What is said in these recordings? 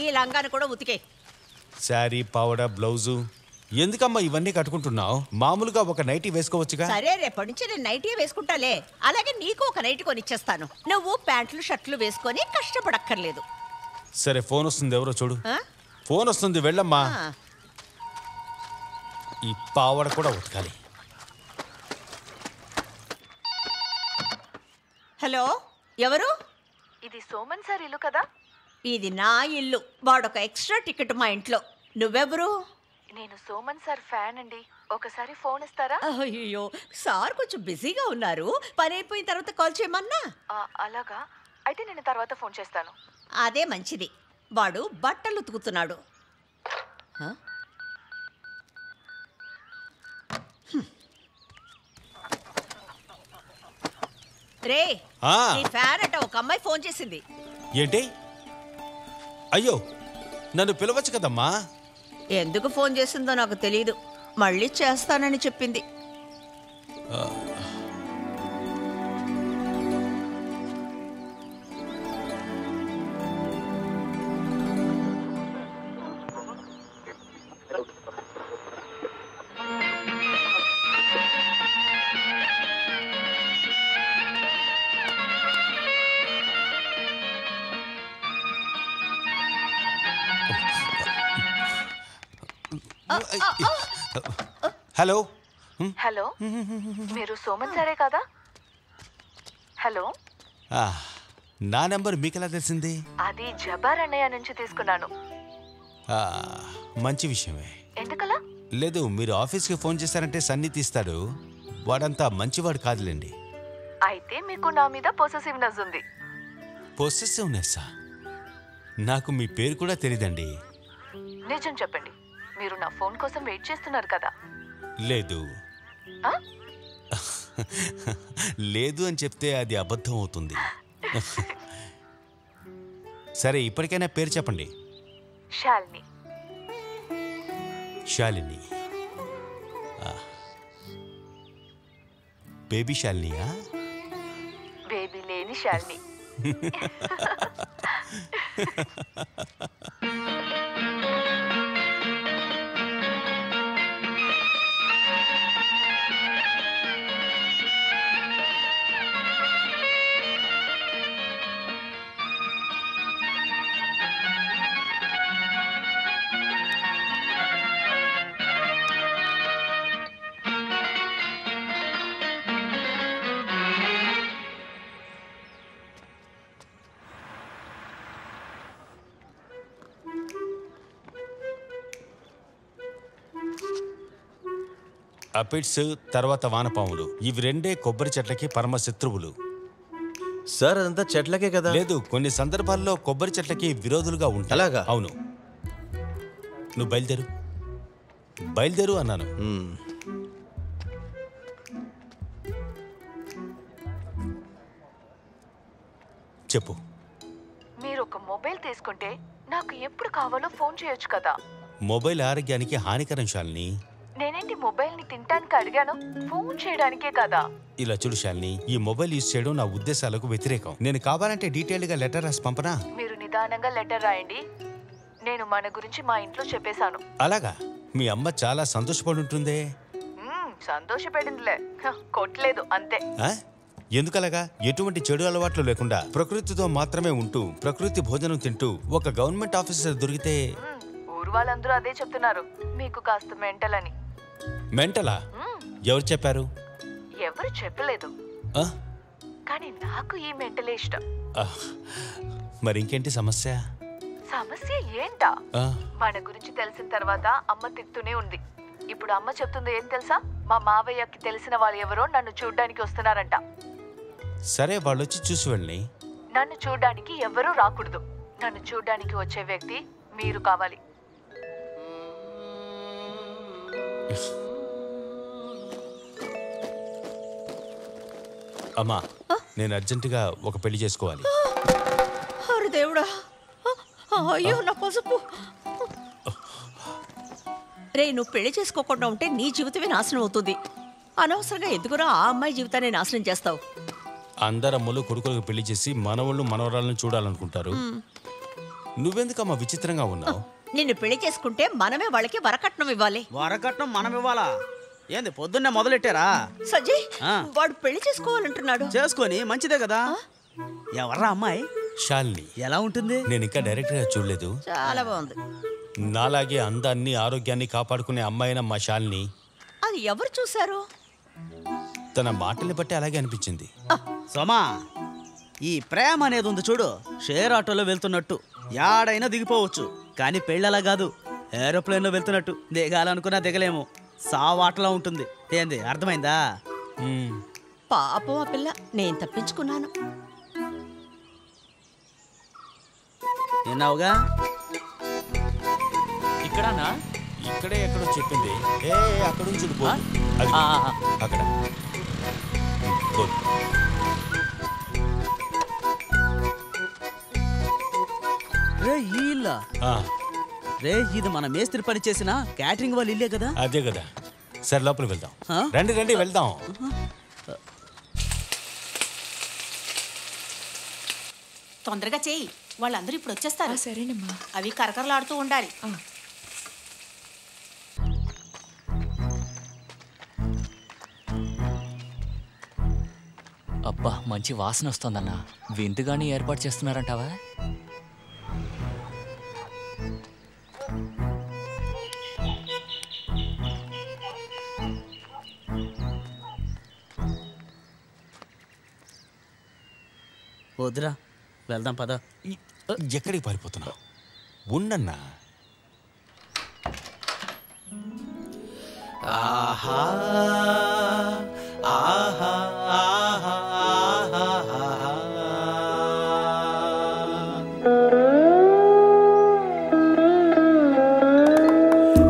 ఈ లంగాను కూడా ఉతికే. శారీ, పావడ, బ్లౌజు ఎందుకమ్మా ఇవన్నీ కట్టుకుంటున్నావు? మామూలుగా ఒక నైటీ వేసుకోవచ్చుగా. సరే, రేపటి నుంచి నేను నైటీ వేసుకుంటాలే. అలాగే నీకు ఒక నైటీ కొనిచ్చేస్తాను. నువ్వు ప్యాంట్లు షర్ట్లు వేసుకొని కష్టపడక్కర్లేదు. సరే, ఫోన్ వస్తుంది, ఎవరో చూడు. ఫోన్ వస్తుంది, వెళ్ళమ్మా. ఈ పావడ కూడా ఉతకాలి. హలో, ఎవరు? ఇది సోమన్ సార్ ఇల్లు కదా? ఇది నా ఇల్లు. వాడొక ఎక్స్ట్రా టికెట్ మా ఇంట్లో. నువ్వెవరు? నేను సోమన్ సార్ ఫ్యాన్ అండి. ఒకసారి ఫోన్ ఇస్తారా? అయ్యో, సార్ కొంచెం బిజీగా ఉన్నారు. పని అయిపోయిన తర్వాత కాల్ చేయమన్నా. అలాగా, అయితే నేను తర్వాత ఫోన్ చేస్తాను. అదే మంచిది. వాడు బట్టలు ఉతుకుతున్నాడు. రే, నీ ఫ్యాన్ అట ఒక అమ్మాయి ఫోన్ చేసింది. ఏంటి? అయ్యో, నన్ను పిలవచ్చు కదమ్మా. ఎందుకు ఫోన్ చేసిందో నాకు తెలియదు. మళ్ళీ చేస్తానని చెప్పింది. హలో హలో, మీరు సోమన్ సారే కదా? హలో, నా నెంబర్ మీకెలా తెలిసింది? అది జబార్ అన్నయ్య నుంచి తీసుకున్నాను. మంచి విషయమే. ఎందుకలా? లేదు, మీరు ఆఫీస్కి ఫోన్ చేశారంటే సన్ని తీస్తాడు. వాడంతా మంచివాడు కాదులేండి. అయితే మీకు నా మీద పొసెసివ్నెస్ ఉంది. పొసెసివ్నెస్సా? నాకు మీ పేరు కూడా తెలీదండి. నిజం చెప్పండి, మీరు నా ఫోన్ కోసం వెయిట్ చేస్తున్నారు కదా? లేదు. లేదు అని చెప్తే అది అబద్ధం అవుతుంది. సరే, ఇప్పటికైనా పేరు చెప్పండి. శాలిని. శాలిని. బేబీ శాలినియా? బేబీ లేని శాలిని. అపిడ్స్, తర్వాత వానపాములు, ఇవి రెండే కొబ్బరి చెట్లకి పరమ శత్రువులు. సార్, అదంతా చెట్లకే కదా? లేదు, కొన్ని సందర్భాల్లో కొబ్బరి చెట్లకి విరోధులుగా ఉంటాయి. అలాగా? అవును. నువ్వు బయలుదేరు. బయలుదేరు అన్నాను. చెప్పు. మీరు ఒక మొబైల్ తీసుకుంటే నాకు ఎప్పుడు కావాలో ఫోన్ చేయొచ్చు కదా? మొబైల్ ఆరోగ్యానికి హానికరం శాలిని. నేనేంటి మొబైల్ ని తినడానికి అడిగాను, ఫోన్ చేయడానికే కదా? ఇలా చూడు శాలిని, ఈ మొబైల్ యూజ్ చేయడం నా ఉద్దేశాలకు వ్యతిరేకం. నేను కావాలంటే డీటెయిల్డ్ గా లెటర్ రాసి పంపనా? మీరు నిదానంగా లెటర్ రాయండి. నేను మన గురించి మా ఇంట్లో చెప్పేశాను. అలాగా? మీ అమ్మ చాలా సంతోషపడుంటుందే. సంతోషపడిందిలే, కొట్టలేదు అంతే. ఎందుకలాగా? ఎటువంటి చెడు అలవాట్లు లేకుండా ప్రకృతితో మాత్రమే ఉంటూ ప్రకృతి భోజనం తింటూ ఒక గవర్నమెంట్ ఆఫీసర్ దొరికితే. ఊరు వాళ్ళందరూ అదే చెప్తున్నారు, మీకు కాస్త మెంటల్ అని. మెంటలా? ఎవరు చెప్పారు? ఎవరు చెప్పలేదు, కానీ నాకు ఈ మెంటలే ఇష్టం. మరి ఇంకేంటి సమస్య? సమస్య ఏంటా? మన గురించి తెలిసిన తర్వాత అమ్మ తిడుతూనే ఉంది. ఇప్పుడు అమ్మ చెప్తుంది ఏం తెలుసా? మా మావయ్యకి తెలిసిన వాళ్ళు ఎవరో నన్ను చూడ్డానికి వస్తున్నారంట. సరే, వాళ్ళు వచ్చి చూసి వెళ్ళి. నన్ను చూడ్డానికి ఎవరూ రాకూడదు. నన్ను చూడ్డానికి వచ్చే వ్యక్తి మీరు కావాలి. అమ్మా, నేను అర్జెంటుగా ఒక పెళ్లి చేసుకోవాలి. అరే దేవుడా, అయ్యో నా పసుపు. రే, నువ్వు పెళ్లి చేసుకోకుండా ఉంటే నీ జీవితమే నాశనం అవుతుంది. అనవసరంగా ఎందుకురా ఆ అమ్మాయి జీవితాన్ని నాశనం చేస్తావు? అందరమ్మలు కొడుకులకు పెళ్లి చేసి మనవాళ్ళు మనవరాలను చూడాలనుకుంటారు. నువ్వెందుకమ్మా విచిత్రంగా ఉన్నావు? నిన్ను పెళ్లి చేసుకుంటే మనమే వాళ్ళకి వరకట్నం ఇవ్వాలి. వరకట్నం మనం ఇవ్వాలా? ఏంది పొద్దున్నే మొదలెట్టారా? సజ్జయ్, వాడు పెళ్లి చేసుకోవాలంటున్నాడు. చేసుకొని మంచిదే కదా. ఎవర్రా అమ్మాయి? శాలిని. ఎలా ఉంటుంది? నేను ఇంకా డైరెక్ట్ గా చూడలేదు. చాలా బాగుంది. నాలాగే అందాన్ని ఆరోగ్యాన్ని కాపాడుకునే అమ్మాయినమ్మా శాలిని. అది ఎవరు చూశారు? తన మాటల్ని బట్టి అలాగే అనిపించింది. సోమా, ఈ ప్రేమ అనేది ఉంది చూడు, షేర్ ఆటోలో వెళ్తున్నట్టు యాడైనా దిగిపోవచ్చు. కానీ పెళ్ళలా కాదు, ఏరోప్లేన్లో వెళ్తున్నట్టు. దిగాలనుకున్నా దిగలేము, సావాటలా ఉంటుంది. ఏంది, అర్థమైందా? పాపం ఆ పిల్ల, నేను తప్పించుకున్నాను. విన్నావుగా? ఇక్కడనా? ఇక్కడే ఎక్కడో చెప్పింది. అక్కడ నుంచి చూడు, అది అక్కడ. రే ఈ ఇల్లా? రే, ఇది మన మేస్త్రి పని చేసిన క్యాటరింగ్ వాళ్ళు ఇల్లే కదా? అదే కదా. సరే లోపలికి వెళ్దాం. రండి రండి వెళ్దాం. తొందరగా చేయి, వాళ్ళందరూ ఇప్పుడు వచ్చేస్తారు. సరేనమ్మా. అవి కరకరలాడుతూ ఉండాలి. అబ్బా, మంచి వాసన వస్తుందన్నా. విందుగాని ఏర్పాటు చేస్తున్నారంటావా? వద్దురా, వెళ్దాం పద. ఎక్కడికి పారిపోతున్నావు? ఉండన్నా. ఆహా ఆహా ఆహా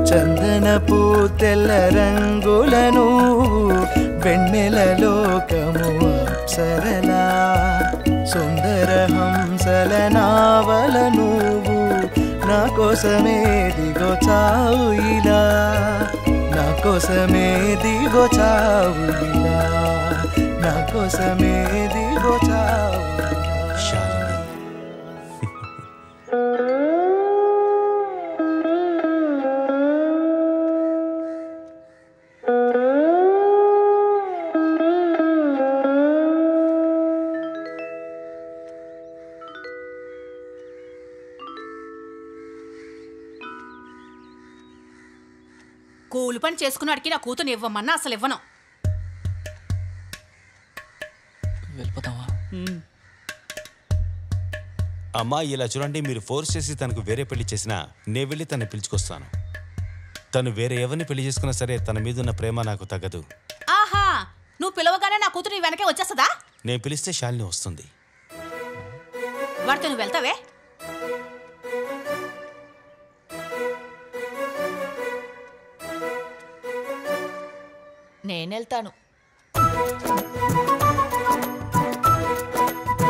చందనపు తెల్ల రంగులను వెన్నెల లోకము అప్సరలా సుందర హంసల నావల నువ్వు నా కోసమే దిగొచ్చావు ఇలా, నా కోసమే దిగొచ్చావు ఇలా, నా కోసమే దిగొచ్చావు. కూలి పని చేసుకున్నాడికి నా కూతురు ఇవ్వమన్నా అసలు ఇవ్వను. వెళ్ళిపోతావా? అమ్మా ఇలా చూడండి, మీరు ఫోర్స్ చేసి తనకు వేరే పెళ్లి చేసినా నేను వెళ్ళి తను పిలుచుకొస్తాను. తను వేరే ఎవరిని పెళ్లి చేసుకున్నా సరే తన మీద ఉన్న ప్రేమ నాకు తగ్గదు. ఆహా, నువ్వు పిలవగానే నా కూతురు నీ వెనకే వచ్చేస్తుందా? నేను పిలిస్తే శాలిని వస్తుంది. వాడితో నువ్వు వెళ్తావే? నేనెళ్తాను.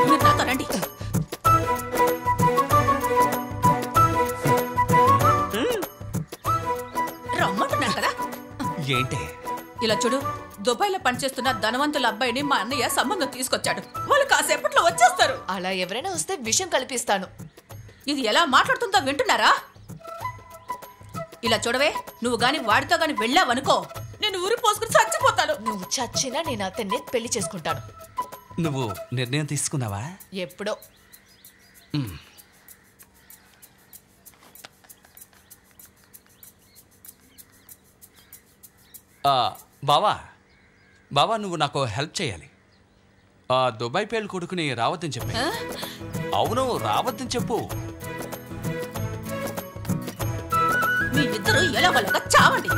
మీరు నాతో రండి. రమ్మంటున్నాను కదా. ఏంటి? ఇలా చూడు, దుబాయ్లో పనిచేస్తున్న ధనవంతుల అబ్బాయిని మా అన్నయ్య సంబంధం తీసుకొచ్చాడు. వాళ్ళు కాసేపట్లో వచ్చేస్తారు. అలా ఎవరైనా వస్తే విషయం కల్పిస్తాను. ఇది ఎలా మాట్లాడుతుందో వింటున్నారా? ఇలా చూడవే, నువ్వు గాని వాడితో గాని వెళ్ళావనుకో, నేను ఊరి పోసుకుని చచ్చిపోతాను. నువ్వు చచ్చినా నేను అతన్ని పెళ్లి చేసుకుంటాను. నువ్వు నిర్ణయం తీసుకున్నావా? ఎప్పుడో. బావా బావా, నువ్వు నాకు హెల్ప్ చేయాలి. దుబాయ్ పేలు కొడుకుని రావద్దని చెప్పి. అవును, రావద్దని చెప్పు. మీ ఇద్దరు ఎలాగోలాగా చావండి.